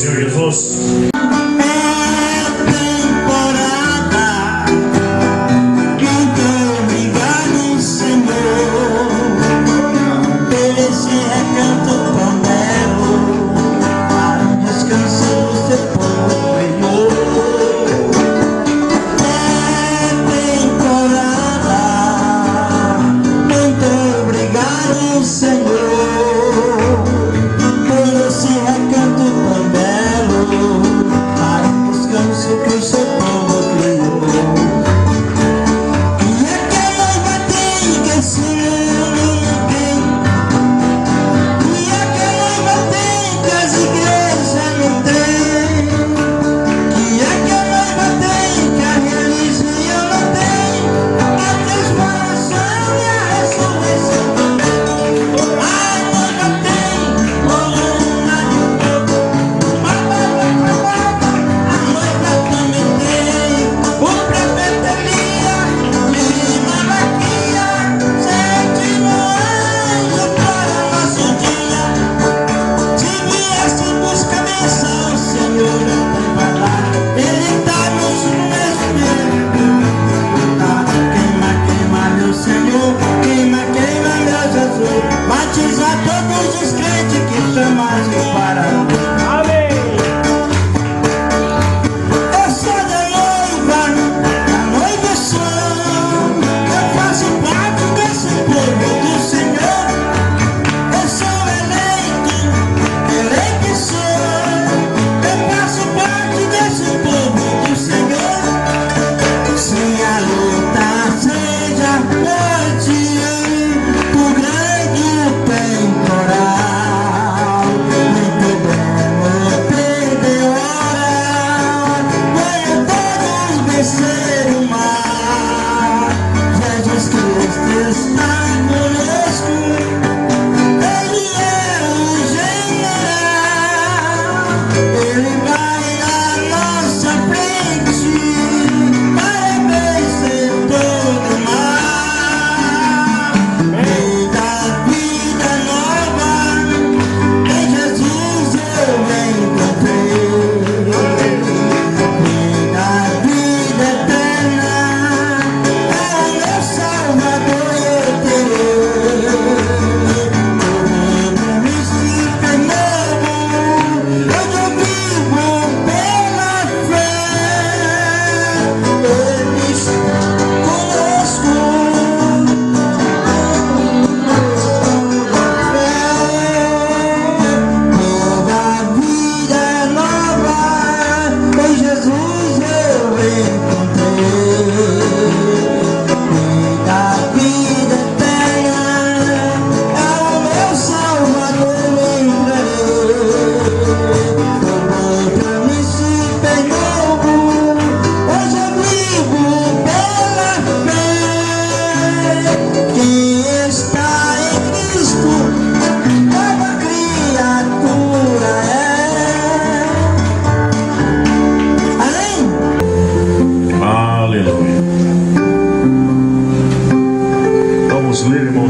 Senhor Jesus.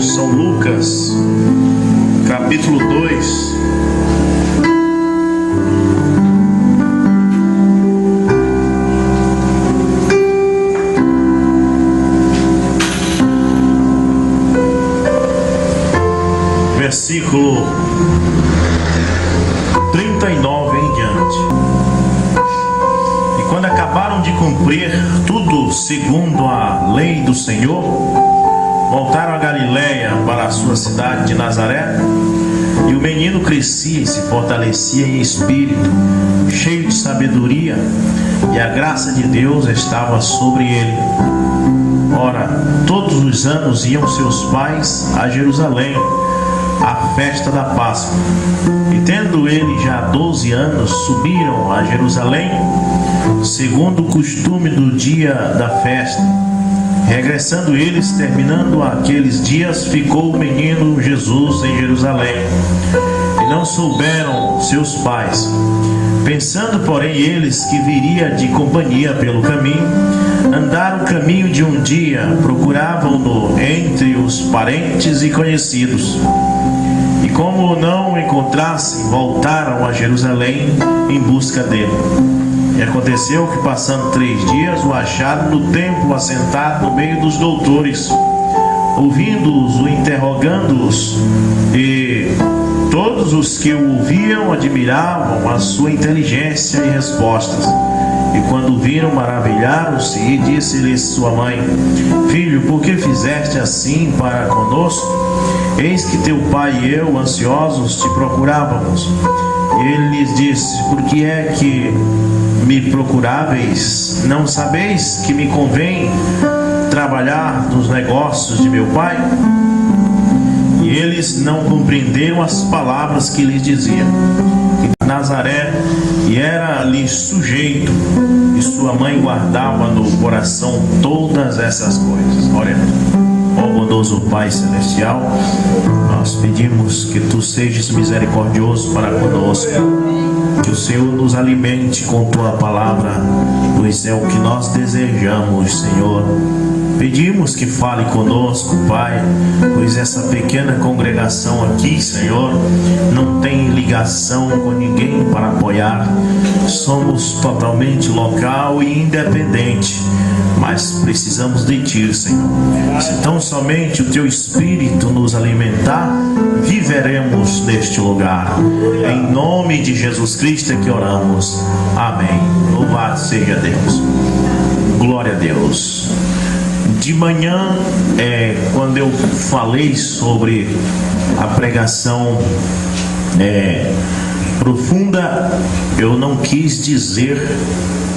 São Lucas, capítulo 2. Versículo 39 em diante. E quando acabaram de cumprir tudo segundo a lei do Senhor, voltaram a Galiléia para a sua cidade de Nazaré, e o menino crescia e se fortalecia em espírito, cheio de sabedoria, e a graça de Deus estava sobre ele. Ora, todos os anos iam seus pais a Jerusalém, à festa da Páscoa. E tendo ele já 12 anos, subiram a Jerusalém, segundo o costume do dia da festa. Regressando eles, terminando aqueles dias, ficou o menino Jesus em Jerusalém, e não souberam seus pais. Pensando, porém, eles que viria de companhia pelo caminho, andaram o caminho de um dia, procuravam-no entre os parentes e conhecidos. E como não o encontrassem, voltaram a Jerusalém em busca dele. E aconteceu que, passando 3 dias, o acharam no templo, assentado no meio dos doutores, ouvindo-os, o interrogando-os, e todos os que o ouviam admiravam a sua inteligência e respostas. E quando viram, maravilharam-se, e disse-lhes sua mãe: Filho, por que fizeste assim para conosco? Eis que teu pai e eu, ansiosos, te procurávamos. E ele lhes disse: Por que é que me procuráveis? Não sabeis que me convém trabalhar nos negócios de meu pai? E eles não compreenderam as palavras que lhes dizia. E Nazaré, e era-lhe sujeito, e sua mãe guardava no coração todas essas coisas. Olha, ó bondoso Pai Celestial, nós pedimos que Tu sejas misericordioso para conosco, que o Senhor nos alimente com Tua palavra, pois é o que nós desejamos, Senhor. Pedimos que fale conosco, Pai, pois essa pequena congregação aqui, Senhor, não tem ligação com ninguém para apoiar. Somos totalmente local e independente, mas precisamos de Ti, Senhor. Se tão somente o Teu Espírito nos alimentar, viveremos neste lugar. Em nome de Jesus Cristo é que oramos. Amém. Louvado seja Deus. Glória a Deus. De manhã, quando eu falei sobre a pregação profunda, eu não quis dizer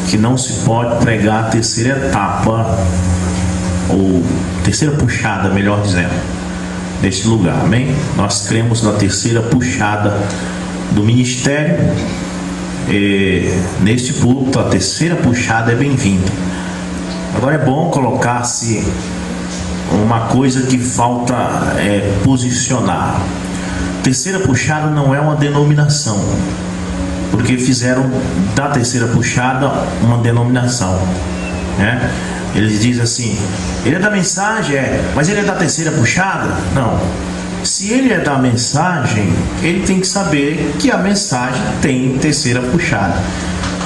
que não se pode pregar a terceira etapa, ou terceira puxada, melhor dizendo, neste lugar, amém? Nós cremos na terceira puxada do ministério. Neste púlpito, a terceira puxada é bem-vinda. Agora é bom colocar-se uma coisa que falta posicionar. Terceira puxada não é uma denominação, porque fizeram da terceira puxada uma denominação, né? Eles dizem assim: ele é da mensagem, mas ele é da terceira puxada? Não. Se ele é da mensagem, ele tem que saber que a mensagem tem terceira puxada.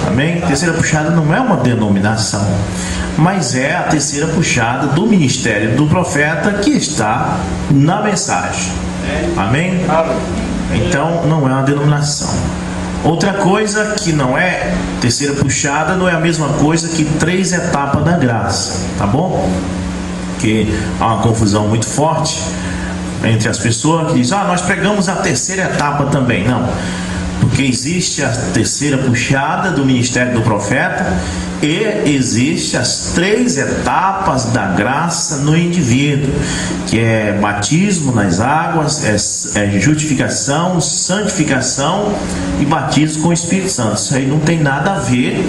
Amém? Terceira puxada não é uma denominação, mas é a terceira puxada do ministério do profeta que está na mensagem. Amém? Então não é uma denominação. Outra coisa que não é terceira puxada, não é a mesma coisa que 3 etapas da graça, tá bom? Que há uma confusão muito forte entre as pessoas que dizem: nós pregamos a terceira etapa também. Não, porque existe a terceira puxada do ministério do profeta e existe as 3 etapas da graça no indivíduo, que é batismo nas águas, é justificação, santificação e batismo com o Espírito Santo. Isso aí não tem nada a ver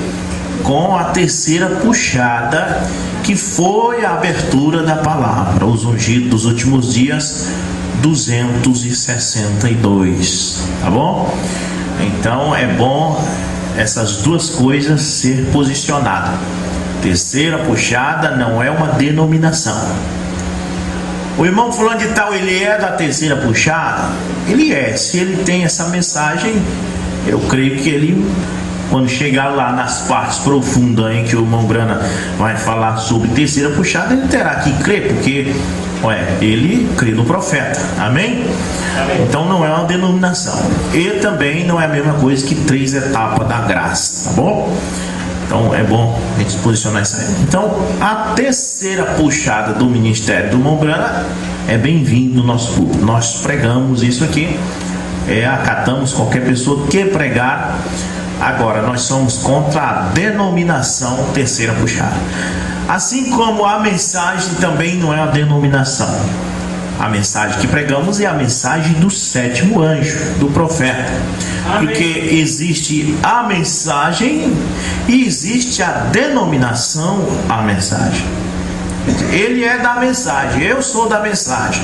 com a terceira puxada, que foi a abertura da palavra, os ungidos dos últimos dias, 262, tá bom? Então é bom essas duas coisas ser posicionadas. Terceira puxada não é uma denominação. O irmão fulano de tal, ele é da terceira puxada? Ele é. Se ele tem essa mensagem, eu creio que ele, quando chegar lá nas partes profundas em que o irmão Brana vai falar sobre terceira puxada, ele terá que crer, porque ele crê no profeta. Amém? Amém? Então não é uma denominação. E também não é a mesma coisa que 3 etapas da graça, tá bom? Então é bom a gente posicionar isso aí. Então a terceira puxada do ministério do irmão Brana é bem-vindo no nosso público. Nós pregamos isso aqui, acatamos qualquer pessoa que pregar. Agora, nós somos contra a denominação terceira puxada. Assim como a mensagem também não é uma denominação. A mensagem que pregamos é a mensagem do 7º anjo, do profeta. Amém. Porque existe a mensagem e existe a denominação a mensagem. Ele é da mensagem, eu sou da mensagem.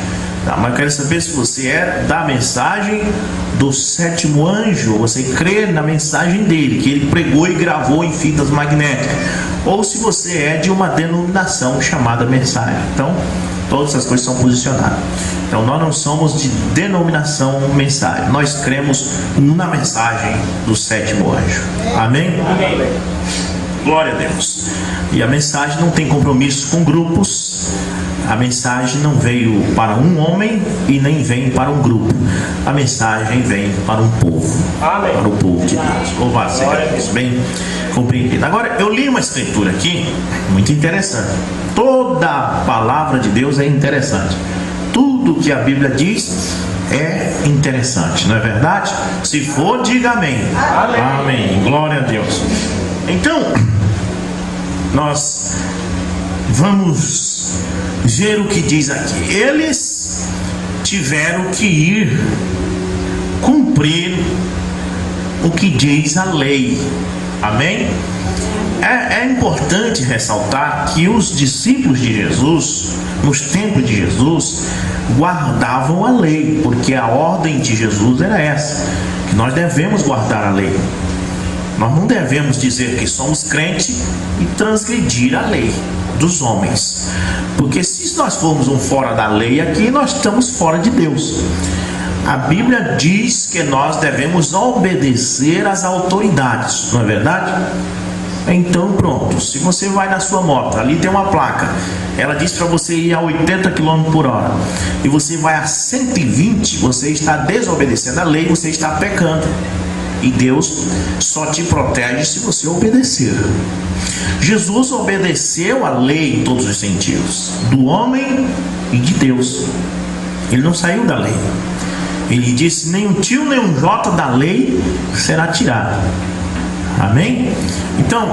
Tá, mas eu quero saber se você é da mensagem do sétimo anjo, ou você crê na mensagem dele, que ele pregou e gravou em fitas magnéticas, ou se você é de uma denominação chamada mensagem. Então, todas essas coisas são posicionadas. Então, nós não somos de denominação mensagem, nós cremos na mensagem do sétimo anjo. Amém? Amém. Glória a Deus. E a mensagem não tem compromisso com grupos. A mensagem não veio para um homem e nem vem para um grupo. A mensagem vem para um povo. Amém. Para o povo de Deus. Louvado seja Deus. Bem compreendido. Agora, eu li uma escritura aqui muito interessante. Toda a palavra de Deus é interessante. Tudo que a Bíblia diz é interessante, não é verdade? Se for, diga amém. Amém. Amém. Glória a Deus. Então, nós vamos ver o que diz aqui. Eles tiveram que ir cumprir o que diz a lei. Amém? É importante ressaltar que os discípulos de Jesus, nos tempos de Jesus, guardavam a lei, porque a ordem de Jesus era essa, que nós devemos guardar a lei. Nós não devemos dizer que somos crentes e transgredir a lei dos homens, porque se nós formos um fora da lei aqui, nós estamos fora de Deus. A Bíblia diz que nós devemos obedecer às autoridades, não é verdade? Então pronto, se você vai na sua moto, ali tem uma placa, ela diz para você ir a 80 km por hora, e você vai a 120, você está desobedecendo a lei, você está pecando. E Deus só te protege se você obedecer. Jesus obedeceu a lei em todos os sentidos, do homem e de Deus. Ele não saiu da lei. Ele disse: nem um tio nem um jota da lei será tirado. Amém? Então,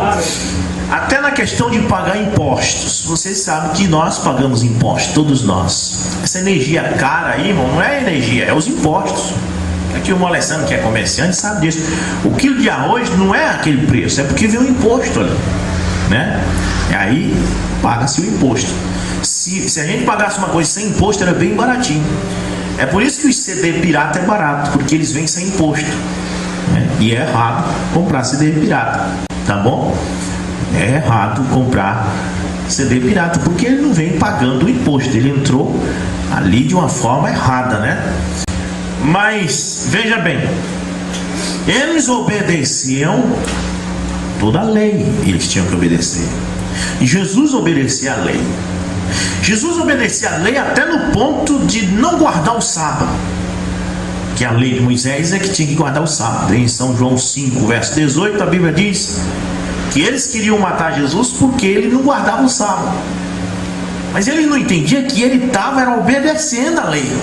até na questão de pagar impostos, vocês sabem que nós pagamos impostos, todos nós. Essa energia cara aí, irmão, não é energia, é os impostos. Aqui o Alessandro, que é comerciante, sabe disso. O quilo de arroz não é aquele preço, é porque vem um imposto ali, né? E aí paga-se o imposto. Se a gente pagasse uma coisa sem imposto, era bem baratinho. É por isso que o CD pirata é barato, porque eles vêm sem imposto, né? E é errado comprar CD pirata, tá bom? É errado comprar CD pirata, porque ele não vem pagando o imposto, ele entrou ali de uma forma errada, né? Mas, veja bem, eles obedeciam toda a lei, eles tinham que obedecer. E Jesus obedecia a lei. Jesus obedecia a lei até no ponto de não guardar o sábado, que a lei de Moisés é que tinha que guardar o sábado. Em São João 5, verso 18, a Bíblia diz que eles queriam matar Jesus porque ele não guardava o sábado. Mas ele não entendia que ele estava obedecendo a lei.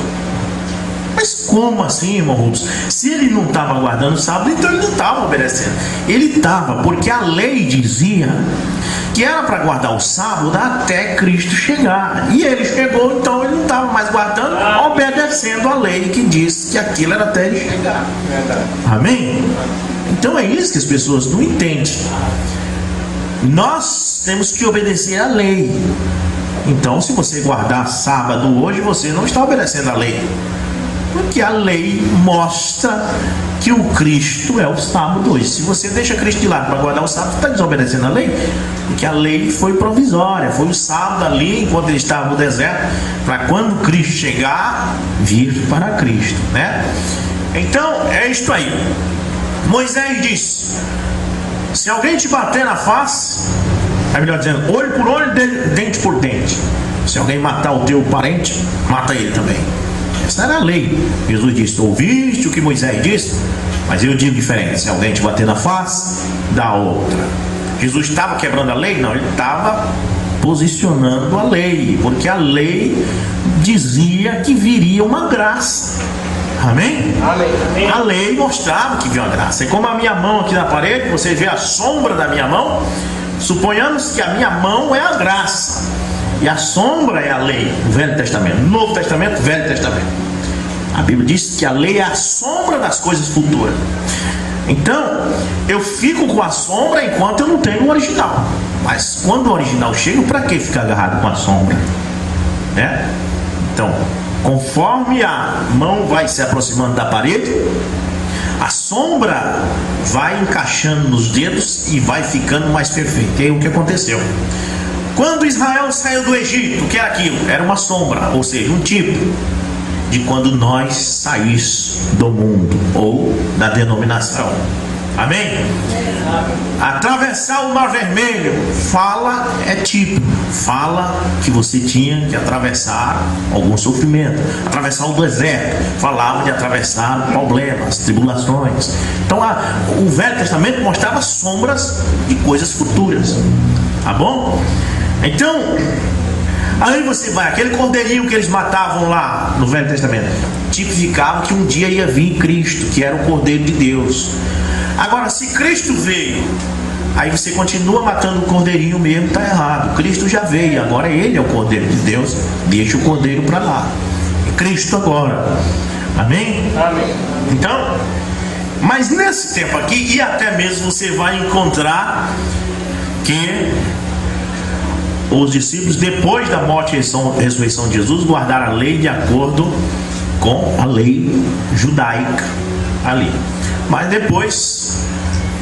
Mas como assim, irmão Rubens? Se ele não estava guardando o sábado, então ele não estava obedecendo. Ele estava, porque a lei dizia que era para guardar o sábado até Cristo chegar. E ele chegou, então ele não estava mais guardando, obedecendo a lei que diz que aquilo era até ele chegar. Amém? Então é isso que as pessoas não entendem. Nós temos que obedecer a lei. Então, se você guardar sábado hoje, você não está obedecendo a lei, porque a lei mostra que o Cristo é o sábado hoje. Se você deixa Cristo de lado para guardar o sábado, você está desobedecendo a lei, porque a lei foi provisória, foi o sábado ali enquanto ele estava no deserto, para quando Cristo chegar, vir para Cristo, né? Então é isto aí. Moisés disse: se alguém te bater na face, é melhor dizendo, olho por olho, dente por dente. Se alguém matar o teu parente, mata ele também. Essa era a lei. Jesus disse: ouviste o que Moisés disse? Mas eu digo diferente: se alguém te bater na face, dá outra. Jesus estava quebrando a lei? Não, ele estava posicionando a lei, porque a lei dizia que viria uma graça. Amém? Amém. A lei mostrava que vinha uma graça. É como a minha mão aqui na parede, você vê a sombra da minha mão. Suponhamos que a minha mão é a graça e a sombra é a lei, o Velho Testamento. Novo Testamento, Velho Testamento. A Bíblia diz que a lei é a sombra das coisas futuras. Então, eu fico com a sombra enquanto eu não tenho o original. Mas quando o original chega, para que ficar agarrado com a sombra? Né? Então, Conforme a mão vai se aproximando da parede, a sombra vai encaixando nos dedos e vai ficando mais perfeita. E aí o que aconteceu? Quando Israel saiu do Egito, o que era aquilo? Era uma sombra, ou seja, um tipo de quando nós saímos do mundo ou da denominação. Amém? Atravessar o Mar Vermelho fala que você tinha que atravessar algum sofrimento. Atravessar o deserto falava de atravessar problemas, tribulações. Então o Velho Testamento mostrava sombras de coisas futuras, tá bom? Então aí você vai, aquele cordeirinho que eles matavam lá no Velho Testamento tipificava que um dia ia vir Cristo, que era o Cordeiro de Deus. Agora, se Cristo veio, aí você continua matando o cordeirinho mesmo, está errado. Cristo já veio, agora ele é o Cordeiro de Deus. Deixa o cordeiro para lá. É Cristo agora. Amém? Amém. Então, mas nesse tempo aqui, e até mesmo você vai encontrar que os discípulos, depois da morte e ressurreição de Jesus, guardaram a lei de acordo com a lei judaica ali. Mas depois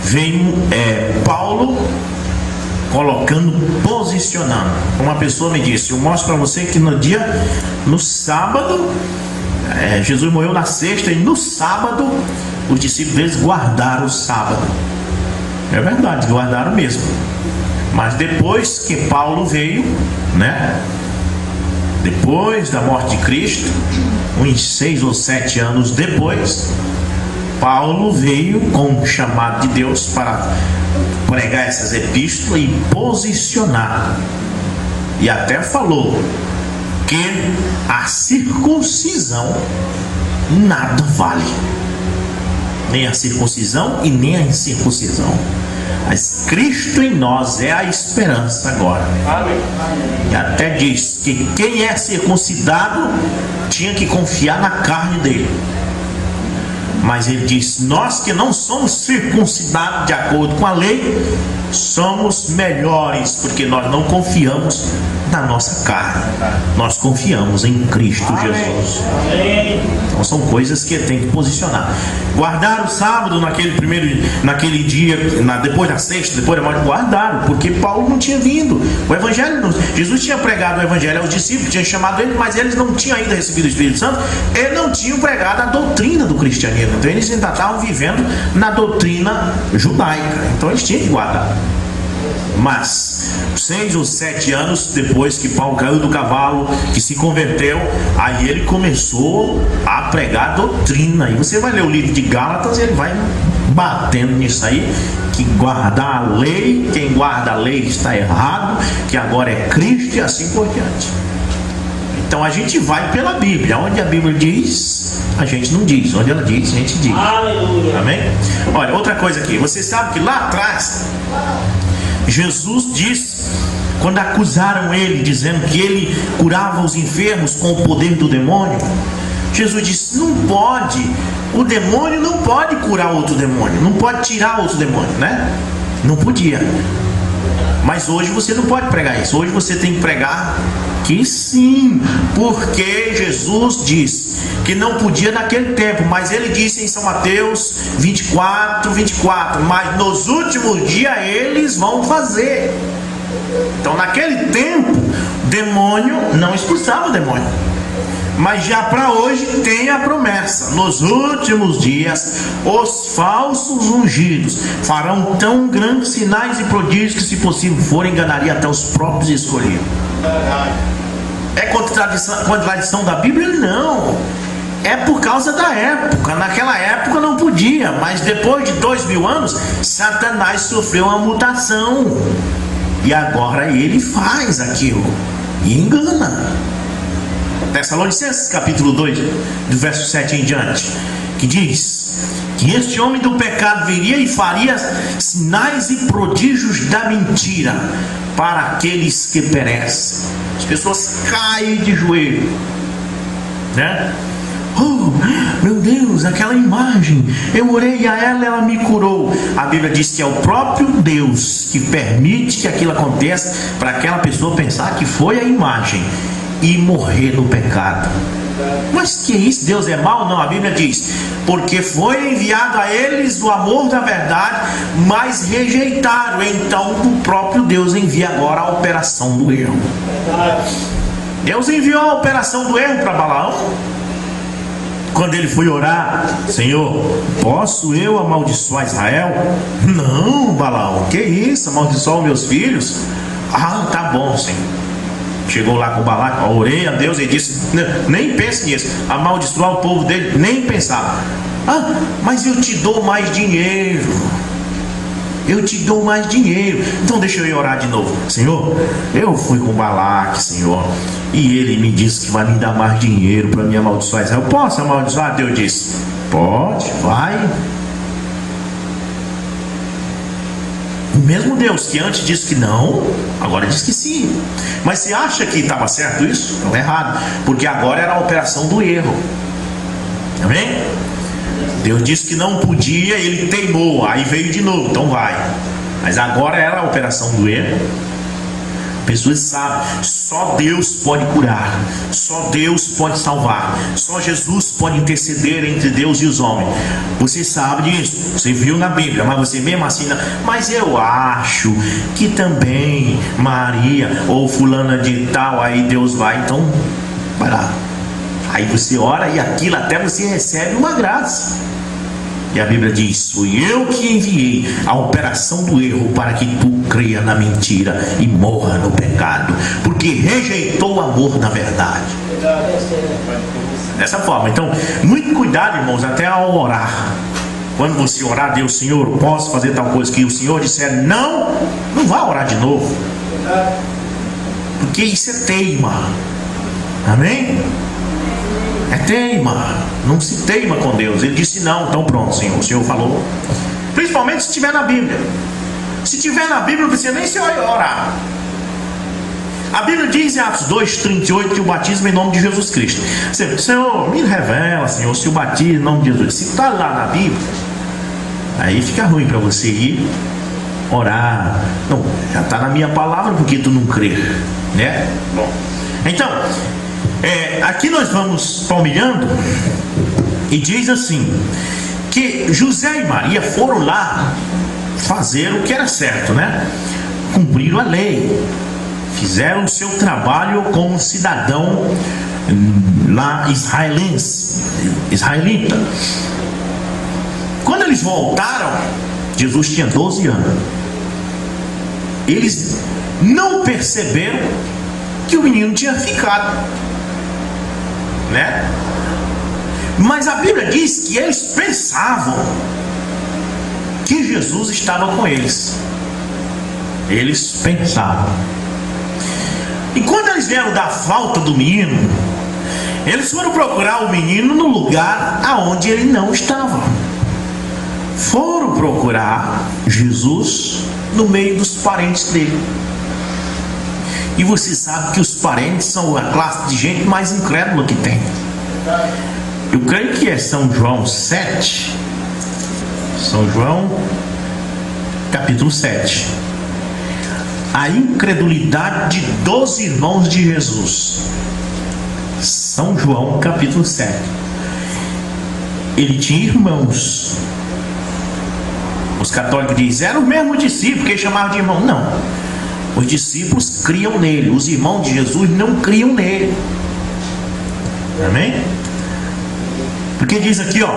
vem Paulo colocando, posicionando. Uma pessoa me disse: eu mostro para você que no sábado, Jesus morreu na sexta, e no sábado os discípulos deles guardaram o sábado. É verdade, guardaram mesmo. Mas depois que Paulo veio, né? Depois da morte de Cristo, uns 6 ou 7 anos depois, Paulo veio com o chamado de Deus para pregar essas epístolas e posicionar. E até falou que a circuncisão nada vale. Nem a circuncisão e nem a incircuncisão. Mas Cristo em nós é a esperança agora. Amém. E até diz que quem é circuncidado tinha que confiar na carne dele. Mas ele diz: nós que não somos circuncidados de acordo com a lei, somos melhores, porque nós não confiamos na nossa carne, nós confiamos em Cristo Jesus. Então são coisas que tem que posicionar. Guardar o sábado naquele dia, depois da sexta, depois da morte, guardaram, porque Paulo não tinha vindo. O evangelho, Jesus tinha pregado o evangelho aos discípulos, tinha chamado eles, mas eles não tinham ainda recebido o Espírito Santo. Eles não tinham pregado a doutrina do cristianismo. Então eles ainda estavam vivendo na doutrina judaica. Então eles tinham que guardar. Mas 6 ou 7 anos depois que Paulo caiu do cavalo, que se converteu, aí ele começou a pregar a doutrina. E você vai ler o livro de Gálatas, ele vai batendo nisso aí, que guardar a lei, quem guarda a lei está errado, que agora é Cristo, e assim por diante. Então a gente vai pela Bíblia. Onde a Bíblia diz, a gente não diz. Onde ela diz, a gente diz. Aleluia. Amém? Olha, outra coisa aqui. Você sabe que lá atrás Jesus disse, quando acusaram ele, dizendo que ele curava os enfermos com o poder do demônio, Jesus disse: não pode, o demônio não pode curar outro demônio, não pode tirar outro demônio, né? Não podia. Mas hoje você não pode pregar isso. Hoje você tem que pregar que sim, porque Jesus disse que não podia naquele tempo, mas ele disse em São Mateus 24, mas nos últimos dias eles vão fazer. Então naquele tempo, demônio não expulsava o demônio, mas já para hoje tem a promessa: nos últimos dias os falsos ungidos farão tão grandes sinais e prodígios que, se possível for, enganaria até os próprios escolhidos. É contradição da Bíblia? Não. É por causa da época. Naquela época não podia, mas depois de 2000 anos, Satanás sofreu uma mutação, e agora ele faz aquilo e engana. Tessalonicenses capítulo 2, do verso 7 em diante, que diz que este homem do pecado viria e faria sinais e prodígios da mentira para aqueles que perecem. As pessoas caem de joelho, né? Oh, meu Deus, aquela imagem, eu orei a ela, ela me curou. A Bíblia diz que é o próprio Deus que permite que aquilo aconteça, para aquela pessoa pensar que foi a imagem e morrer no pecado. Mas que isso? Deus é mau? Não, a Bíblia diz: porque foi enviado a eles o amor da verdade, mas rejeitaram. Então o próprio Deus envia agora a operação do erro. Deus enviou a operação do erro para Balaão. Quando ele foi orar: Senhor, posso eu amaldiçoar Israel? Não, Balaão, que isso? Amaldiçoar os meus filhos? Ah, tá bom, Senhor. Chegou lá com o Balaque, orei a Deus e disse: nem pense nisso, amaldiçoar o povo dele, nem pensar. Ah, mas eu te dou mais dinheiro. Eu te dou mais dinheiro. Então deixa eu ir orar de novo. Senhor, eu fui com o Balaque, Senhor, e ele me disse que vai me dar mais dinheiro para me amaldiçoar Israel. Posso amaldiçoar? Deus disse: pode, vai. O mesmo Deus que antes disse que não, agora diz que sim. Mas você acha que estava certo isso? Não, é errado, porque agora era a operação do erro. Amém? Deus disse que não podia, ele teimou, aí veio de novo, então vai. Mas agora era a operação do erro. Pessoas sabem, só Deus pode curar, só Deus pode salvar, só Jesus pode interceder entre Deus e os homens. Você sabe disso, você viu na Bíblia, mas você mesmo assim não. Mas eu acho que também Maria ou fulana de tal, aí Deus vai, então vai lá. Aí você ora e aquilo até você recebe uma graça. E a Bíblia diz: fui eu que enviei a operação do erro para que tu creia na mentira e morra no pecado, porque rejeitou o amor na verdade. Dessa forma, então, muito cuidado, irmãos, até ao orar. Quando você orar, Deus, Senhor, posso fazer tal coisa, que o Senhor disser não, não vá orar de novo, porque isso é teima. Amém? É teima, não se teima com Deus. Ele disse não, então pronto, Senhor, o Senhor falou. Principalmente se estiver na Bíblia. Se estiver na Bíblia, não precisa nem se orar. A Bíblia diz em Atos 2:38 que o batismo é em nome de Jesus Cristo. Senhor, me revela, Senhor, se o batismo é em nome de Jesus. Se está lá na Bíblia, aí fica ruim para você ir orar. Não, já está na minha palavra, porque tu não crê, né? Bom, então aqui nós vamos palmilhando e diz assim: que José e Maria foram lá fazer o que era certo, né? Cumpriram a lei, fizeram o seu trabalho como cidadão lá israelita. Quando eles voltaram, Jesus tinha 12 anos. Eles não perceberam que o menino tinha ficado, né? Mas a Bíblia diz que eles pensavam que Jesus estava com eles. Eles pensavam. E quando eles vieram da falta do menino, eles foram procurar o menino no lugar aonde ele não estava. Foram procurar Jesus no meio dos parentes dele. E você sabe que os parentes são a classe de gente mais incrédula que tem. Eu creio que é São João 7. São João capítulo 7. A incredulidade dos irmãos de Jesus. São João capítulo 7. Ele tinha irmãos. Os católicos dizem, era o mesmo discípulo que eles chamavam de irmão. Não, os discípulos criam nele, os irmãos de Jesus não criam nele. Amém? Porque diz aqui, ó: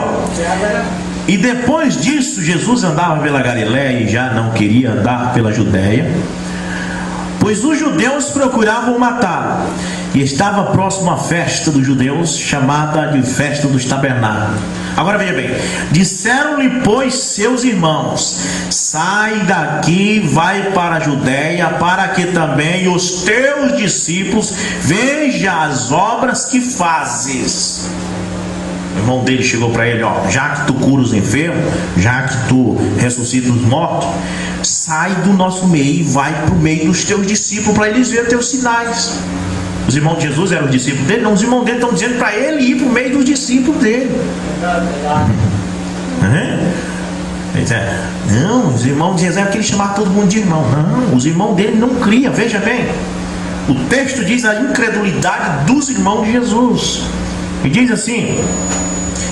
e depois disso Jesus andava pela Galiléia e já não queria andar pela Judéia, pois os judeus procuravam matá-lo, e estava próximo à festa dos judeus, chamada de festa dos tabernáculos. Agora veja bem: disseram-lhe, pois, seus irmãos: sai daqui, vai para a Judéia, para que também os teus discípulos vejam as obras que fazes. O irmão dele chegou para ele: ó, já que tu cura os enfermos, já que tu ressuscita os mortos, sai do nosso meio e vai para o meio dos teus discípulos, para eles verem teus sinais. Os irmãos de Jesus eram os discípulos dele? Não, os irmãos dele estão dizendo para ele ir para o meio dos discípulos dele. Não, os irmãos de Jesus é porque ele chamava todo mundo de irmão. Não, os irmãos dele não criam. Veja bem, o texto diz a incredulidade dos irmãos de Jesus. E diz assim,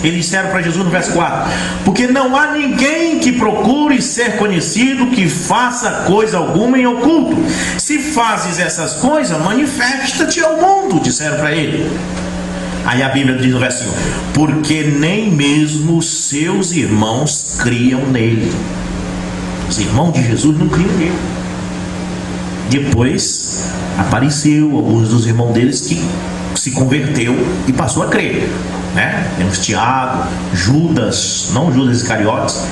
eles disseram para Jesus no verso 4: porque não há ninguém que procure ser conhecido, que faça coisa alguma em oculto. Se fazes essas coisas, manifesta-te ao mundo, disseram para ele. Aí a Bíblia diz no verso 5: porque nem mesmo os seus irmãos criam nele. Os irmãos de Jesus não criam nele. Depois apareceu alguns dos irmãos deles que se converteu e passou a crer, né? Temos Tiago, Judas, não Judas Iscariotes,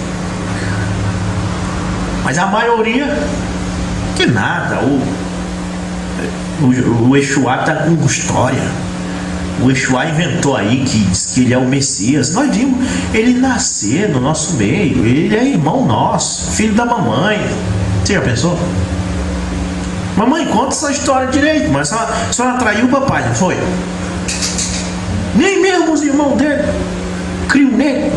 mas a maioria que nada. O Yeshua está com história. O Yeshua inventou aí que diz que ele é o Messias. Nós vimos ele nascer no nosso meio. Ele é irmão nosso, filho da mamãe. Você já pensou? Mamãe, conta essa história direito. Mas a senhora traiu o papai, não foi? Nem mesmo os irmãos dele criam nele.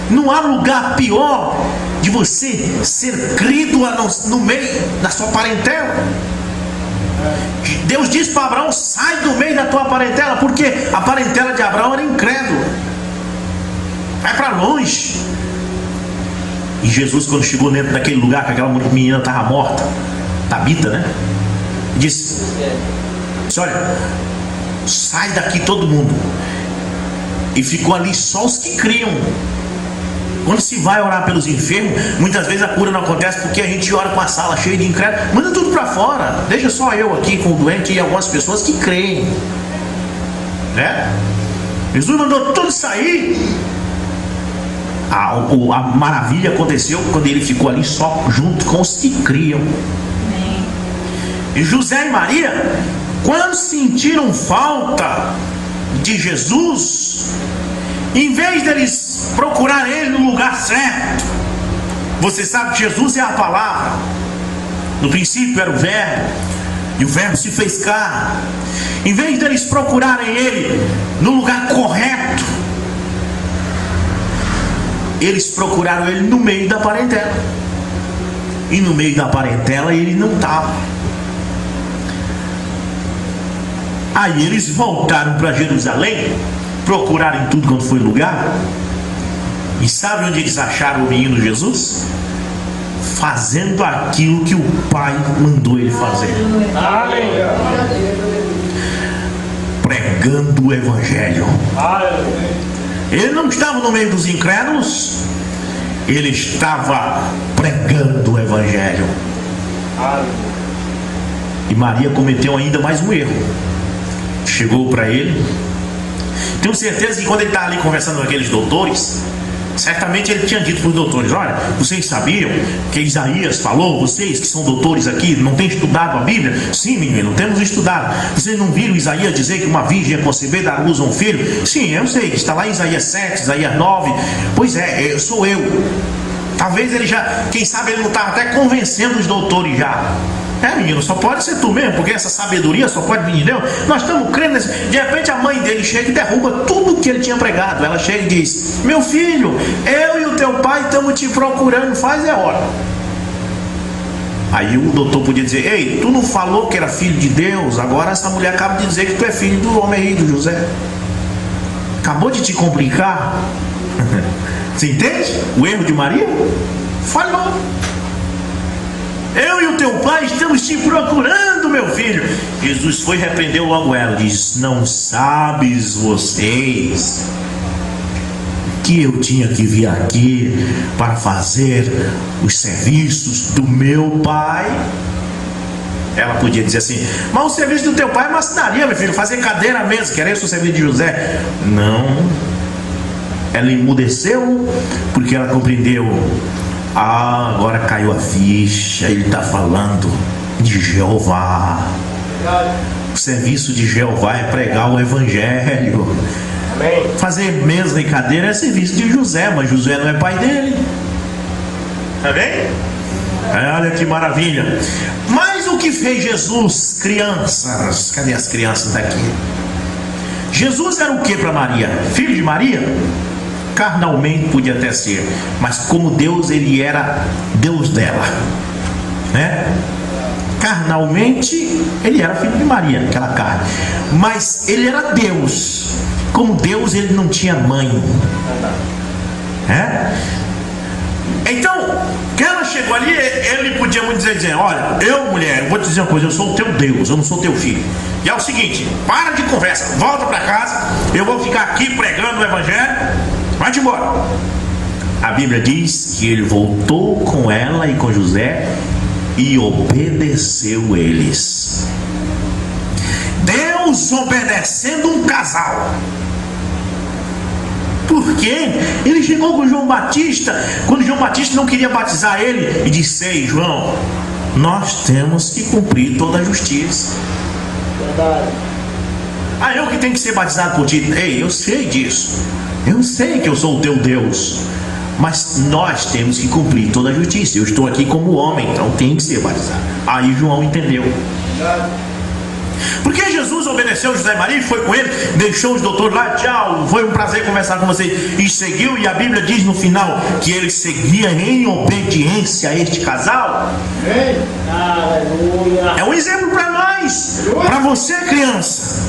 Não há lugar pior de você ser crido no meio da sua parentela. Deus disse para Abraão: sai do meio da tua parentela, porque a parentela de Abraão era incrédula. Vai para longe. E Jesus, quando chegou dentro daquele lugar que aquela menina estava morta, Tabita, né? Disse: olha, sai daqui todo mundo. E ficou ali só os que criam. Quando se vai orar pelos enfermos, muitas vezes a cura não acontece porque a gente ora com a sala cheia de incrédulos. Manda tudo para fora. Deixa só eu aqui com o doente e algumas pessoas que creem, né? Jesus mandou tudo sair. A maravilha aconteceu quando ele ficou ali só junto com os que criam. E José e Maria, quando sentiram falta de Jesus, em vez deles procurar ele no lugar certo, você sabe que Jesus é a palavra. No princípio era o Verbo, e o Verbo se fez carne. Em vez deles procurarem ele no lugar correto, eles procuraram ele no meio da parentela. E no meio da parentela ele não estava. Aí eles voltaram para Jerusalém, procuraram em tudo quanto foi lugar. E sabe onde eles acharam o menino Jesus? Fazendo aquilo que o Pai mandou ele fazer. Pregando o Evangelho. Ele não estava no meio dos incrédulos, ele estava pregando o Evangelho. E Maria cometeu ainda mais um erro. Chegou para ele. Tenho certeza que quando ele estava ali conversando com aqueles doutores, certamente ele tinha dito para os doutores: olha, vocês sabiam que Isaías falou? Vocês que são doutores aqui, não têm estudado a Bíblia? Sim, menino, temos estudado. Vocês não viram Isaías dizer que uma virgem ia conceber, dar à luz a um filho? Sim, eu sei, está lá em Isaías 7, Isaías 9. Pois é, sou eu. Talvez ele já, quem sabe ele não estava até convencendo os doutores já. Menino, só pode ser tu mesmo, porque essa sabedoria só pode vir de Deus. Nós estamos crendo nesse... De repente a mãe dele chega e derruba tudo que ele tinha pregado. Ela chega e diz: meu filho, eu e o teu pai estamos te procurando, faz hora. Aí o doutor podia dizer: ei, tu não falou que era filho de Deus? Agora essa mulher acaba de dizer que tu é filho do homem aí, do José. Acabou de te complicar. Você entende o erro de Maria? Falou. Eu e o teu pai estamos te procurando, meu filho. Jesus foi e repreendeu logo ela. Diz: não sabes vocês que eu tinha que vir aqui para fazer os serviços do meu pai? Ela podia dizer assim: mas o serviço do teu pai é macinaria, meu filho, fazer cadeira mesmo, querer o serviço de José. Não. Ela emudeceu porque ela compreendeu. Agora caiu a ficha. Ele está falando de Jeová. O serviço de Jeová é pregar o Evangelho. Amém. Fazer mesa e cadeira é serviço de José, mas José não é pai dele. Amém? Olha que maravilha. Mas o que fez Jesus? Crianças. Cadê as crianças daqui? Jesus era o que para Maria? Filho de Maria? Carnalmente podia até ser, mas como Deus, ele era Deus dela, né? Carnalmente ele era filho de Maria, aquela carne, mas ele era Deus. como Deus, ele não tinha mãe. Então, quando ela chegou ali, ele podia muito dizer: olha, mulher, eu vou te dizer uma coisa, eu sou o teu Deus, eu não sou teu filho. E é o seguinte, para de conversa, volta para casa, eu vou ficar aqui pregando o evangelho, vai-te embora. A Bíblia diz que ele voltou com ela e com José e obedeceu eles. Deus obedecendo um casal. Porque ele chegou com João Batista, quando João Batista não queria batizar ele, e disse: ei, João, nós temos que cumprir toda a justiça. Verdade. Eu que tenho que ser batizado por ti. Ei, eu sei disso, eu sei que eu sou o teu Deus, mas nós temos que cumprir toda a justiça. Eu estou aqui como homem, então tem que ser batizado. Aí João entendeu. Verdade. Porque Jesus obedeceu José e Maria, foi com ele, deixou os doutores lá, tchau, foi um prazer conversar com você, e seguiu. E a Bíblia diz no final que ele seguia em obediência a este casal. É um exemplo para nós, para você, criança.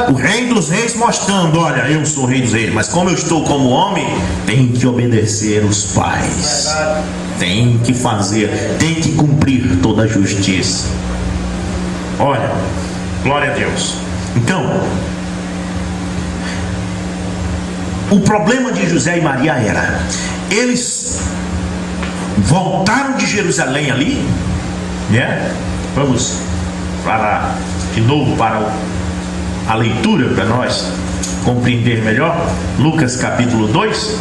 O Rei dos Reis mostrando: olha, eu sou o Rei dos Reis, mas como eu estou como homem, tem que obedecer os pais, tem que fazer, tem que cumprir toda a justiça. Olha, glória a Deus. Então, o problema de José e Maria era: eles voltaram de Jerusalém ali, né? Vamos de novo para a leitura, para nós compreender melhor. Lucas capítulo 2,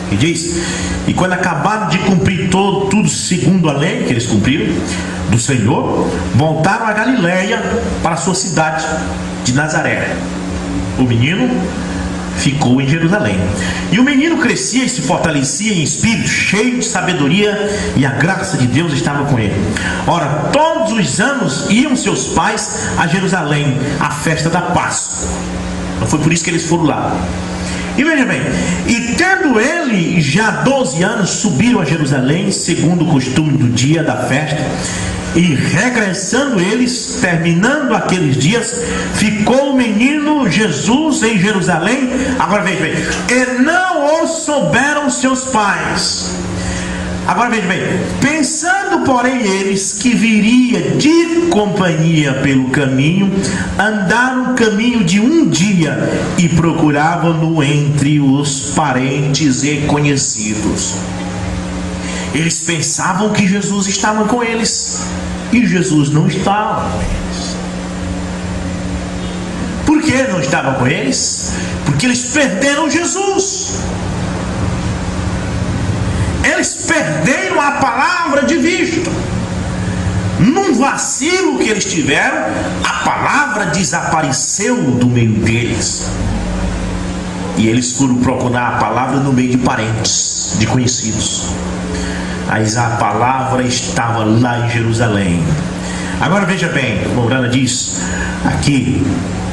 que diz: e quando acabaram de cumprir tudo segundo a lei que eles cumpriram do Senhor, voltaram a Galiléia, para a sua cidade de Nazaré. O menino ficou em Jerusalém. E o menino crescia e se fortalecia em espírito, cheio de sabedoria, e a graça de Deus estava com ele. Ora, todos os anos iam seus pais a Jerusalém, à festa da Páscoa. Então foi por isso que eles foram lá. E veja bem, e tendo ele já 12 anos, subiram a Jerusalém, segundo o costume do dia da festa. E regressando eles, terminando aqueles dias, ficou o menino Jesus em Jerusalém. Agora veja bem, e não o souberam seus pais. Agora veja bem, pensando porém eles que viria de companhia pelo caminho, andaram o caminho de um dia e procuravam-no entre os parentes e conhecidos. Eles pensavam que Jesus estava com eles, e Jesus não estava com eles. Por que não estava com eles? Porque eles perderam Jesus. Eles perderam a palavra de vista. Num vacilo que eles tiveram, a palavra desapareceu do meio deles. E eles foram procurar a palavra no meio de parentes, de conhecidos. Mas a palavra estava lá em Jerusalém. Agora veja bem, o Mourana diz aqui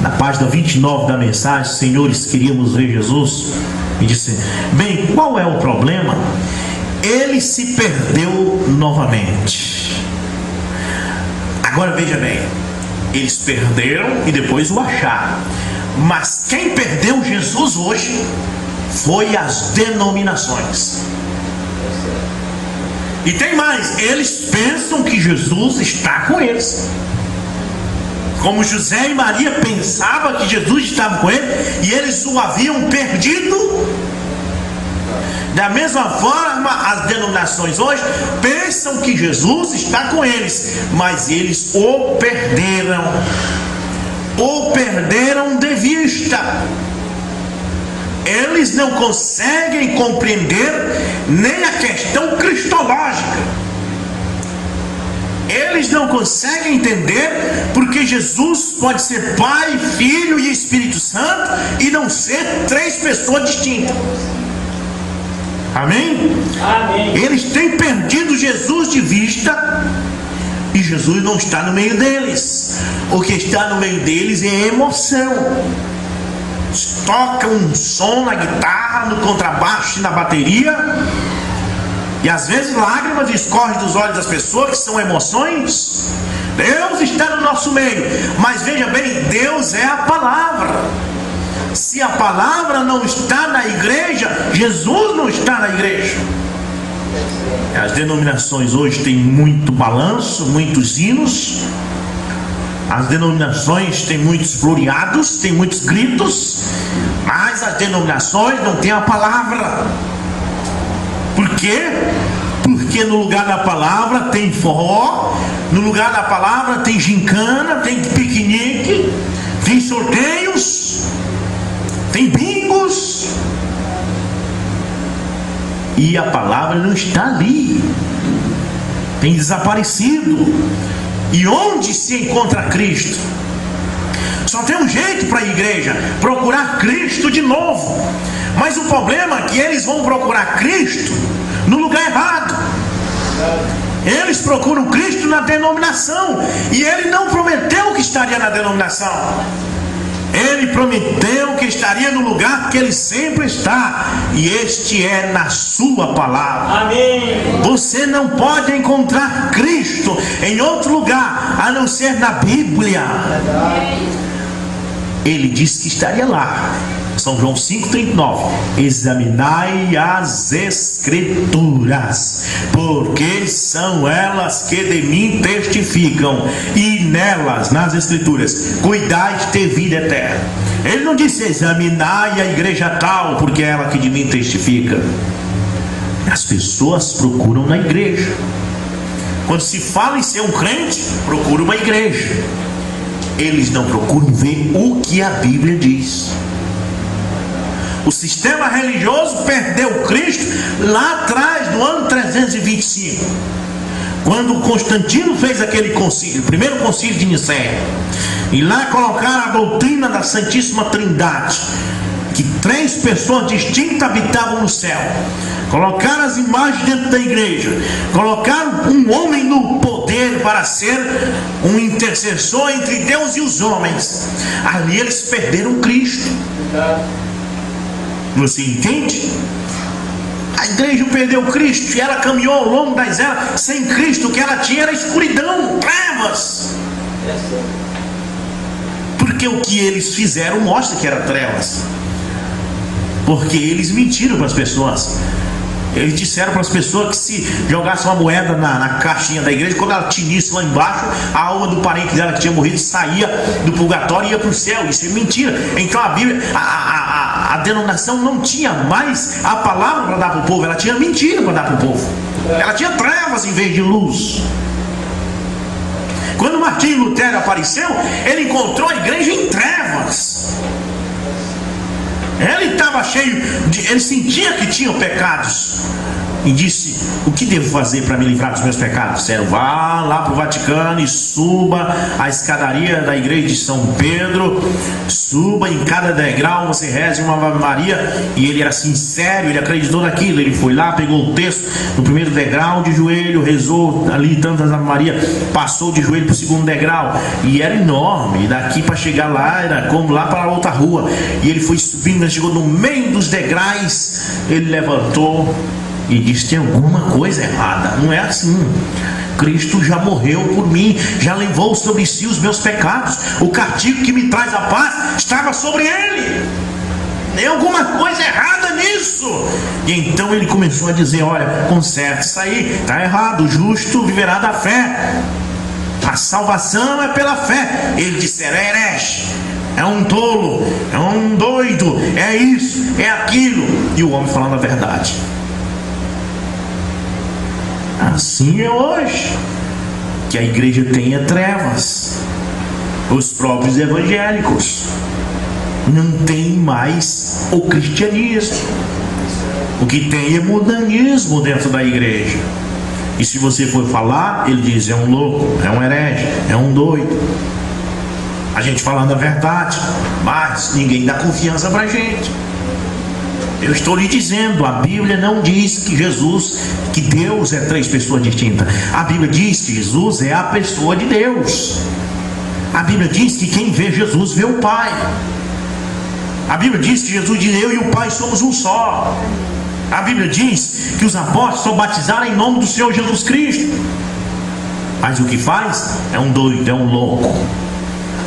na página 29 da mensagem: senhores, queríamos ver Jesus. E disse: bem, qual é o problema? Ele se perdeu novamente. Agora veja bem, eles perderam e depois o acharam. Mas quem perdeu Jesus hoje foi as denominações. E tem mais, eles pensam que Jesus está com eles. Como José e Maria pensavam que Jesus estava com eles, e eles o haviam perdido. Da mesma forma, as denominações hoje pensam que Jesus está com eles, mas eles o perderam de vista. Eles não conseguem compreender nem a questão cristológica. Eles não conseguem entender porque Jesus pode ser Pai, Filho e Espírito Santo e não ser três pessoas distintas. Amém? Amém. Eles têm perdido Jesus de vista e Jesus não está no meio deles. O que está no meio deles é emoção. Toca um som na guitarra, no contrabaixo e na bateria, e às vezes lágrimas escorrem dos olhos das pessoas, que são emoções. Deus está no nosso meio, mas veja bem, Deus é a palavra. Se a palavra não está na igreja, Jesus não está na igreja. As denominações hoje têm muito balanço, muitos hinos. As denominações têm muitos floreados, têm muitos gritos, mas as denominações não têm a palavra. Por quê? Porque no lugar da palavra tem forró, no lugar da palavra tem gincana, tem piquenique, tem sorteios, tem bingos, e a palavra não está ali, tem desaparecido. E onde se encontra Cristo? Só tem um jeito para a igreja: procurar Cristo de novo. Mas o problema é que eles vão procurar Cristo no lugar errado. Eles procuram Cristo na denominação, e Ele não prometeu que estaria na denominação. Ele prometeu que estaria no lugar que Ele sempre está, e este é na sua palavra. Amém. Você não pode encontrar Cristo em outro lugar a não ser na Bíblia. Ele disse que estaria lá. São João 5,39. Examinai as Escrituras, porque são elas que de mim testificam, e nelas, nas Escrituras, cuidai de ter vida eterna. Ele não disse examinai a igreja tal, porque é ela que de mim testifica. As pessoas procuram na igreja. Quando se fala em ser um crente, procura uma igreja. Eles não procuram ver o que a Bíblia diz. O sistema religioso perdeu Cristo lá atrás, no ano 325, quando Constantino fez aquele concílio, o primeiro concílio de Nicéia, e lá colocaram a doutrina da Santíssima Trindade, que 3 pessoas distintas habitavam no céu. Colocaram as imagens dentro da igreja, colocaram um homem no poder para ser um intercessor entre Deus e os homens. Ali eles perderam Cristo. Você entende? A igreja perdeu Cristo, e ela caminhou ao longo das eras sem Cristo. O que ela tinha era escuridão, trevas. Porque o que eles fizeram mostra que era trevas. Porque eles mentiram para as pessoas. Eles disseram para as pessoas que se jogasse uma moeda na caixinha da igreja, quando ela tinisse lá embaixo, a alma do parente dela que tinha morrido saía do purgatório e ia para o céu. Isso é mentira. Então a Bíblia, a denominação não tinha mais a palavra para dar para o povo, ela tinha mentira para dar para o povo. Ela tinha trevas em vez de luz. Quando Martinho Lutero apareceu, ele encontrou a igreja em trevas. Ele estava cheio de... Ele sentia que tinha pecados, e disse: o que devo fazer para me livrar dos meus pecados? Disseram: vá lá para o Vaticano e suba a escadaria da igreja de São Pedro, suba, em cada degrau você reze uma Ave Maria. E ele era sincero, ele acreditou naquilo. Ele foi lá, pegou o texto no primeiro degrau de joelho, rezou ali tantas Ave Maria, passou de joelho para o segundo degrau, e era enorme, e daqui para chegar lá era como lá para outra rua. E ele foi subindo, chegou no meio dos degraus, ele levantou e disse: tem alguma coisa errada, não é assim. Cristo já morreu por mim, já levou sobre si os meus pecados, o castigo que me traz a paz estava sobre ele. Tem alguma coisa errada nisso. E então ele começou a dizer: olha, conserta isso aí, está errado, o justo viverá da fé, a salvação é pela fé. Ele disse: era herege, é um tolo, é um doido, é isso, é aquilo. E o homem falando a verdade. Assim é hoje, que a igreja tenha trevas. Os próprios evangélicos não tem mais o cristianismo. O que tem é mundanismo dentro da igreja. E se você for falar, ele diz: é um louco, é um herege, é um doido. A gente falando a verdade, mas ninguém dá confiança pra gente. Eu estou lhe dizendo, a Bíblia não diz que Jesus, que Deus é 3 pessoas distintas. A Bíblia diz que Jesus é a pessoa de Deus. A Bíblia diz que quem vê Jesus vê o Pai. A Bíblia diz que Jesus diz: eu e o Pai somos um só. A Bíblia diz que os apóstolos são batizados em nome do Senhor Jesus Cristo. Mas o que faz é um doido, é um louco.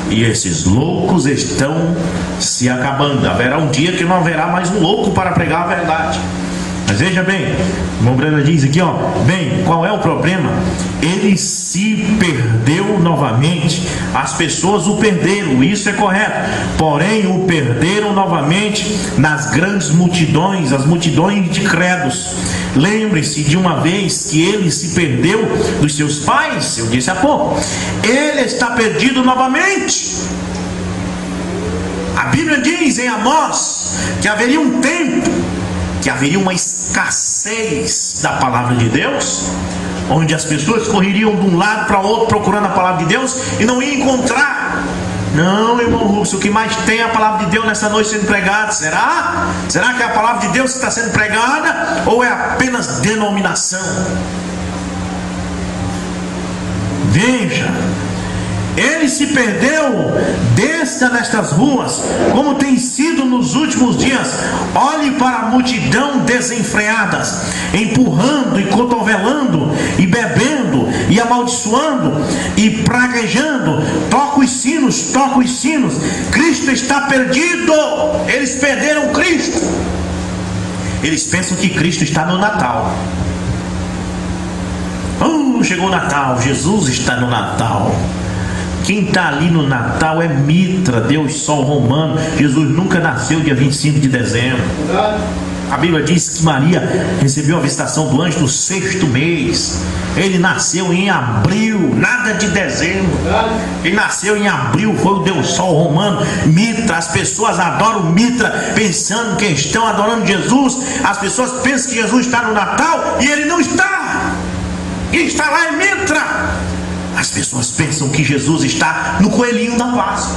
E esses loucos estão se acabando. Haverá um dia que não haverá mais um louco para pregar a verdade. Mas veja bem, o irmão Brana diz aqui, ó, bem, qual é o problema? Ele se perdeu novamente. As pessoas o perderam, isso é correto. Porém, o perderam novamente nas grandes multidões, as multidões de credos. Lembre-se de uma vez que ele se perdeu dos seus pais, eu disse há pouco. Ele está perdido novamente. A Bíblia diz em Amós que haveria um tempo, que haveria uma escassez da palavra de Deus, onde as pessoas correriam de um lado para o outro procurando a palavra de Deus e não iam encontrar. Não, irmão Rubens, o que mais tem é a palavra de Deus nessa noite sendo pregada. Será? Será que é a palavra de Deus que está sendo pregada ou é apenas denominação? Veja, ele se perdeu nestas ruas, como tem sido nos últimos dias. Olhe para a multidão desenfreadas, empurrando e cotovelando, e bebendo, e amaldiçoando, e praguejando. Toca os sinos, toca os sinos. Cristo está perdido. Eles perderam Cristo. Eles pensam que Cristo está no Natal. Chegou o Natal, Jesus está no Natal. Quem está ali no Natal é Mitra, Deus Sol Romano. Jesus nunca nasceu dia 25 de dezembro. A Bíblia diz que Maria recebeu a visitação do anjo no 6º mês. Ele nasceu em abril, nada de dezembro. Ele nasceu em abril, foi o Deus Sol Romano, Mitra. As pessoas adoram Mitra, pensando que estão adorando Jesus. As pessoas pensam que Jesus está no Natal e ele não está. Ele está lá em Mitra. As pessoas pensam que Jesus está no coelhinho da Páscoa.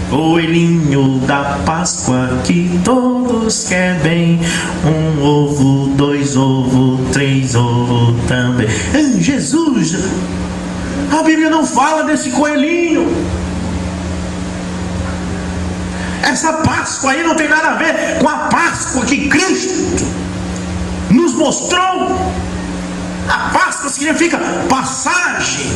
Coelhinho da Páscoa que todos querem. 1 ovo, 2 ovos, 3 ovos também. Jesus, a Bíblia não fala desse coelhinho. Essa Páscoa aí não tem nada a ver com a Páscoa que Cristo nos mostrou. A Páscoa significa passagem.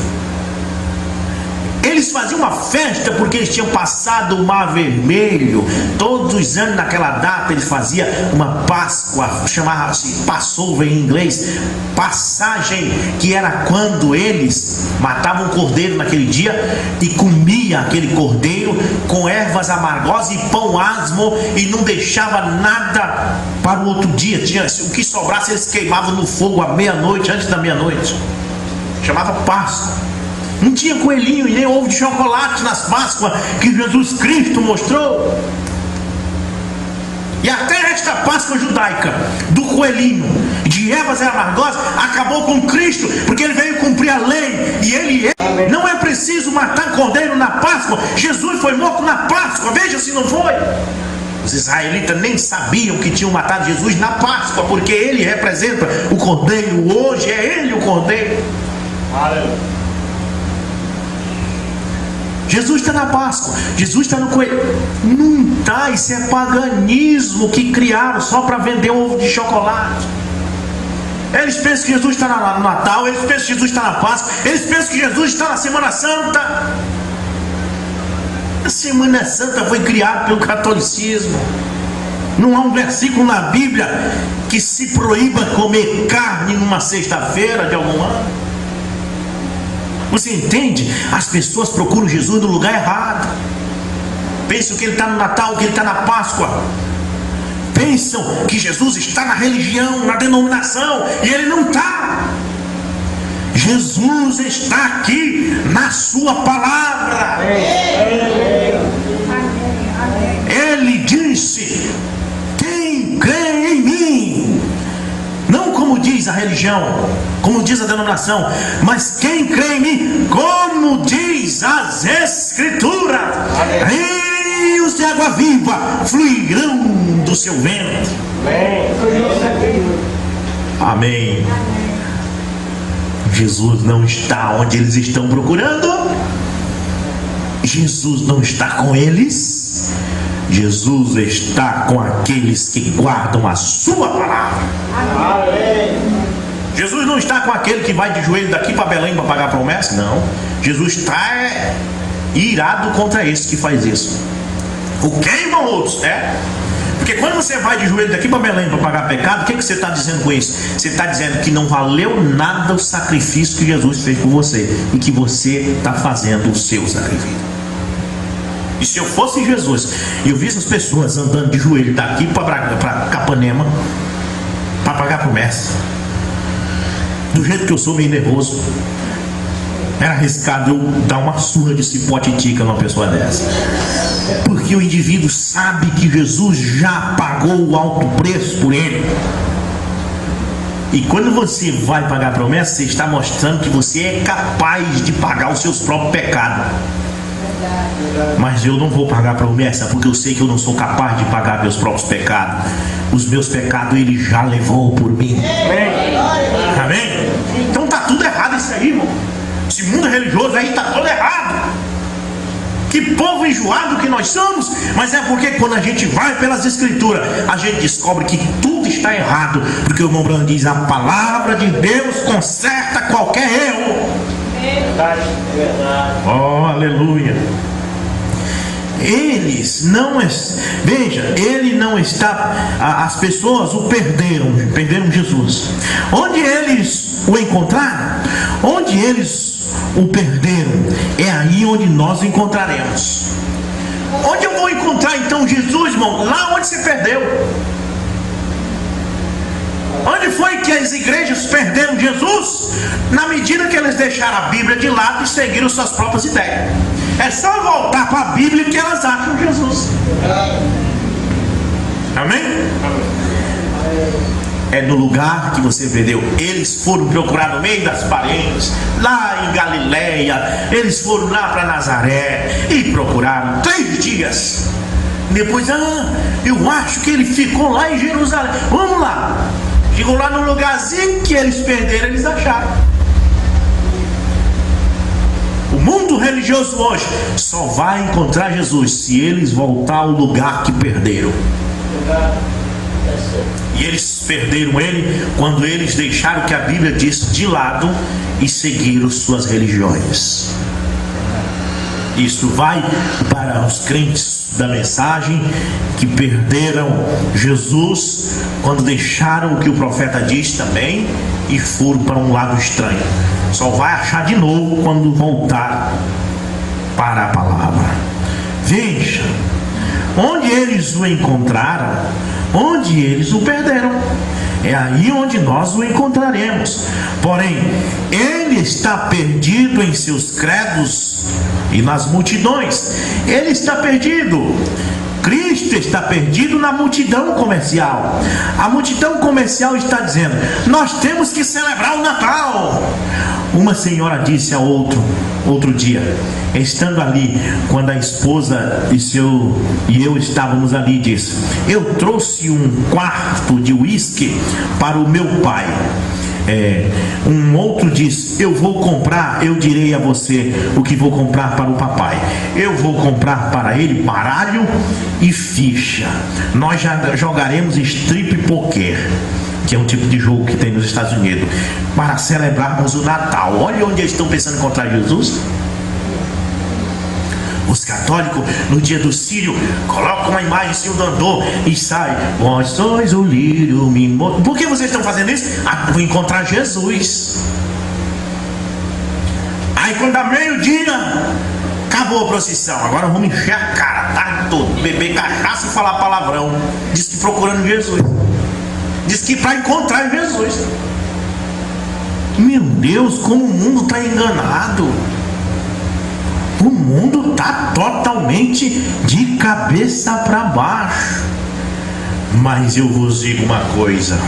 Eles faziam uma festa porque eles tinham passado o Mar Vermelho. Todos os anos naquela data eles faziam uma Páscoa, chamava-se Passover em inglês, passagem, que era quando eles matavam um cordeiro naquele dia e comiam aquele cordeiro com ervas amargosas e pão asmo, e não deixava nada para o outro dia. O que sobrasse eles queimavam no fogo à meia-noite, antes da meia-noite. Chamava Páscoa. Não tinha coelhinho e nem ovo de chocolate nas Páscoas que Jesus Cristo mostrou. E até esta Páscoa judaica do coelhinho, de ervas amargosas, acabou com Cristo, porque ele veio cumprir a lei. E ele é. Não é preciso matar cordeiro na Páscoa. Jesus foi morto na Páscoa. Veja se não foi. Os israelitas nem sabiam que tinham matado Jesus na Páscoa, porque ele representa o cordeiro. Hoje é ele o cordeiro. Aleluia. Jesus está na Páscoa, Jesus está no coelho. Não está, isso é paganismo que criaram só para vender ovo de chocolate. Eles pensam que Jesus está no Natal, eles pensam que Jesus está na Páscoa, eles pensam que Jesus está na Semana Santa. A Semana Santa foi criada pelo catolicismo. Não há um versículo na Bíblia que se proíba comer carne numa sexta-feira de algum ano. Você entende? As pessoas procuram Jesus no lugar errado. Pensam que ele está no Natal, que ele está na Páscoa. Pensam que Jesus está na religião, na denominação, e ele não está. Jesus está aqui na sua palavra. Ele disse: quem crê em mim, não como diz a religião, como diz a denominação, mas quem crê em mim, como diz as Escrituras, rios de água viva fluirão do seu ventre. Amém. Jesus não está onde eles estão procurando. Jesus não está com eles. Jesus está com aqueles que guardam a sua palavra. Amém. Jesus não está com aquele que vai de joelho daqui para Belém para pagar a promessa. Não. Jesus está irado contra esse que faz isso. O que, irmão outros? Porque quando você vai de joelho daqui para Belém para pagar pecado, o que você está dizendo com isso? Você está dizendo que não valeu nada o sacrifício que Jesus fez por você, e que você está fazendo o seu sacrifício. E se eu fosse Jesus, eu vi essas pessoas andando de joelho daqui para Capanema para pagar promessa, do jeito que eu sou, meio nervoso, era arriscado eu dar uma surra de cipote tica numa pessoa dessa, porque o indivíduo sabe que Jesus já pagou o alto preço por ele. E quando você vai pagar a promessa, você está mostrando que você é capaz de pagar os seus próprios pecados. Mas eu não vou pagar a promessa, porque eu sei que eu não sou capaz de pagar meus próprios pecados. Os meus pecados ele já levou por mim. Amém? Então tá tudo errado isso aí, irmão. Esse mundo religioso aí tá todo errado. Que povo enjoado que nós somos. Mas é porque quando a gente vai pelas escrituras, a gente descobre que tudo está errado. Porque o irmão Branco diz: a palavra de Deus conserta qualquer erro. Verdade, verdade. Oh, aleluia. Eles não, veja, ele não está, as pessoas o perderam Jesus. Onde eles o encontraram, onde eles o perderam, é aí onde nós o encontraremos. Onde eu vou encontrar então Jesus, irmão? Lá onde você perdeu. Onde foi que as igrejas perderam Jesus? Na medida que eles deixaram a Bíblia de lado e seguiram suas próprias ideias. É só voltar para a Bíblia que elas acham Jesus. Amém? É no lugar que você perdeu. Eles foram procurar no meio das parentes, lá em Galileia. Eles foram lá para Nazaré e procuraram 3 dias. Depois, eu acho que ele ficou lá em Jerusalém. Vamos lá. Chegou lá no lugarzinho que eles perderam, eles acharam. O mundo religioso hoje só vai encontrar Jesus se eles voltar ao lugar que perderam. E eles perderam ele quando eles deixaram o que a Bíblia diz de lado e seguiram suas religiões. Isso vai para os crentes da mensagem que perderam Jesus quando deixaram o que o profeta diz também e foram para um lado estranho. Só vai achar de novo quando voltar para a palavra. Veja, onde eles o encontraram, onde eles o perderam, é aí onde nós o encontraremos. Porém, ele está perdido em seus credos e nas multidões. Ele está perdido. Cristo está perdido na multidão comercial. A multidão comercial está dizendo: nós temos que celebrar o Natal. Uma senhora disse a outro dia, estando ali, quando a esposa e eu estávamos ali, disse: eu trouxe um quarto de uísque para o meu pai. Um outro diz: eu vou comprar, eu direi a você o que vou comprar para o papai. Eu vou comprar para ele baralho e ficha. Nós já jogaremos strip poker, que é um tipo de jogo que tem nos Estados Unidos, para celebrarmos o Natal. Olha onde eles estão pensando em encontrar Jesus. Os católicos, no dia do Sírio, colocam uma imagem em cima do andor e sai: vós sois o lírio mimoso. Por que vocês estão fazendo isso? Vou encontrar Jesus. Aí quando dá meio-dia, acabou a procissão. Agora vamos encher a cara, tá todo, beber cachaça e falar palavrão. Diz que procurando Jesus. Diz que para encontrar Jesus. Meu Deus, como o mundo está enganado. O mundo está totalmente de cabeça para baixo. Mas eu vos digo uma coisa: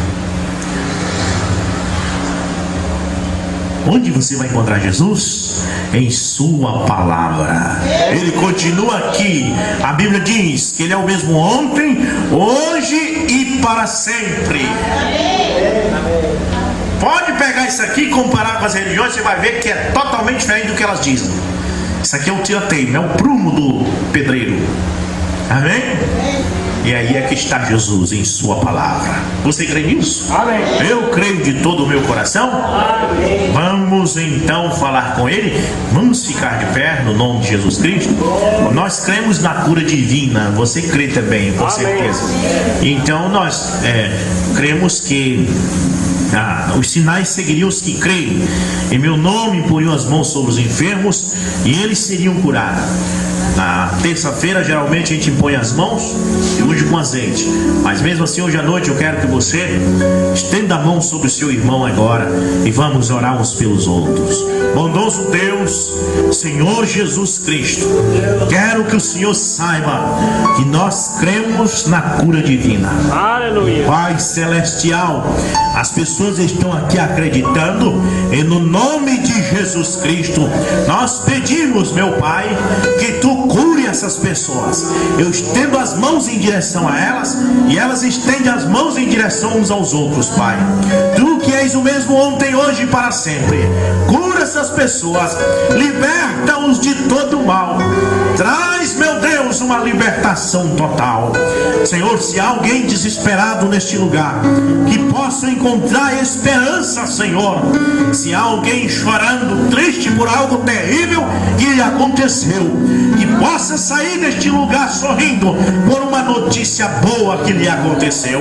onde você vai encontrar Jesus? Em sua palavra. Ele continua aqui. A Bíblia diz que ele é o mesmo ontem, hoje e para sempre. Pode pegar isso aqui e comparar com as religiões, você vai ver que é totalmente diferente do que elas dizem. Isso aqui é o tirateima, é o prumo do pedreiro. Amém? E aí é que está Jesus em sua palavra. Você crê nisso? Amém. Eu creio de todo o meu coração. Amém. Vamos então falar com ele. Vamos ficar de pé no nome de Jesus Cristo. Nós cremos na cura divina. Você crê também, com certeza. Então nós cremos que os sinais seguiriam os que creem. Em meu nome imporiam as mãos sobre os enfermos e eles seriam curados. Na terça-feira geralmente a gente impõe as mãos e unge com azeite. Mas mesmo assim hoje à noite eu quero que você estenda a mão sobre o seu irmão agora e vamos orar uns pelos outros. Bondoso Deus, Senhor Jesus Cristo, quero que o Senhor saiba que nós cremos na cura divina. Aleluia. Pai Celestial, as pessoas estão aqui acreditando e no nome de Jesus Cristo nós pedimos, meu Pai, que Tu cure essas pessoas. Eu estendo as mãos em direção a elas e elas estendem as mãos em direção uns aos outros, Pai. Tu que és o mesmo ontem, hoje e para sempre, cura essas pessoas, liberta-os de todo mal. Traz, meu Deus, uma libertação total. Senhor, se há alguém desesperado neste lugar, que possa encontrar esperança, Senhor. Se há alguém chorando, triste por algo terrível que lhe aconteceu, que possa sair deste lugar sorrindo por uma notícia boa que lhe aconteceu.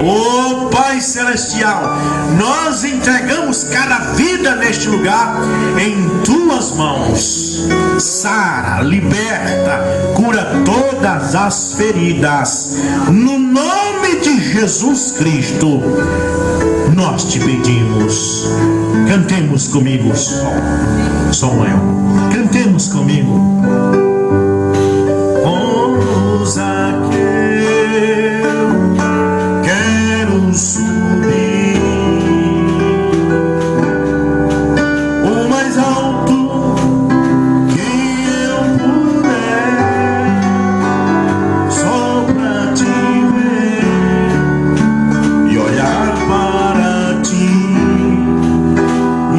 Oh Pai Celestial, nós entregamos cada vida neste lugar em Tuas mãos. Sara, liberta, cura todas as feridas. No nome de Jesus Cristo, nós te pedimos. Cantemos comigo, som maior. Cantemos comigo. Vamos aqui, eu quero subir o mais alto que eu puder, só pra te ver e olhar para ti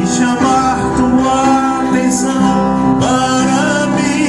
e chamar tua atenção para mim.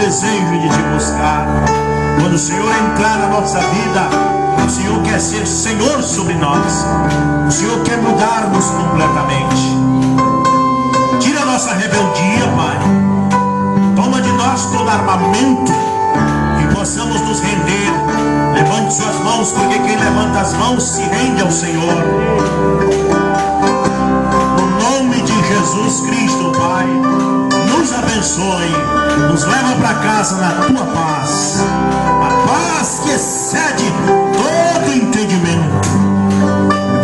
desejo de te buscar. Quando o Senhor entrar na nossa vida, o Senhor quer ser Senhor sobre nós. O Senhor quer mudar-nos completamente. Tira a nossa rebeldia, Pai. Toma de nós todo armamento, que possamos nos render. Levante suas mãos, porque quem levanta as mãos se rende ao Senhor. No nome de Jesus Cristo, Pai, nos abençoe, nos leva para casa na tua paz, a paz que excede todo entendimento.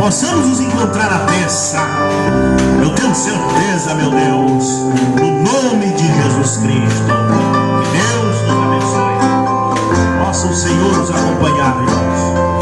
Possamos nos encontrar na terça, eu tenho certeza, meu Deus, no nome de Jesus Cristo. Que Deus nos abençoe. Possa o Senhor nos acompanhar, irmãos.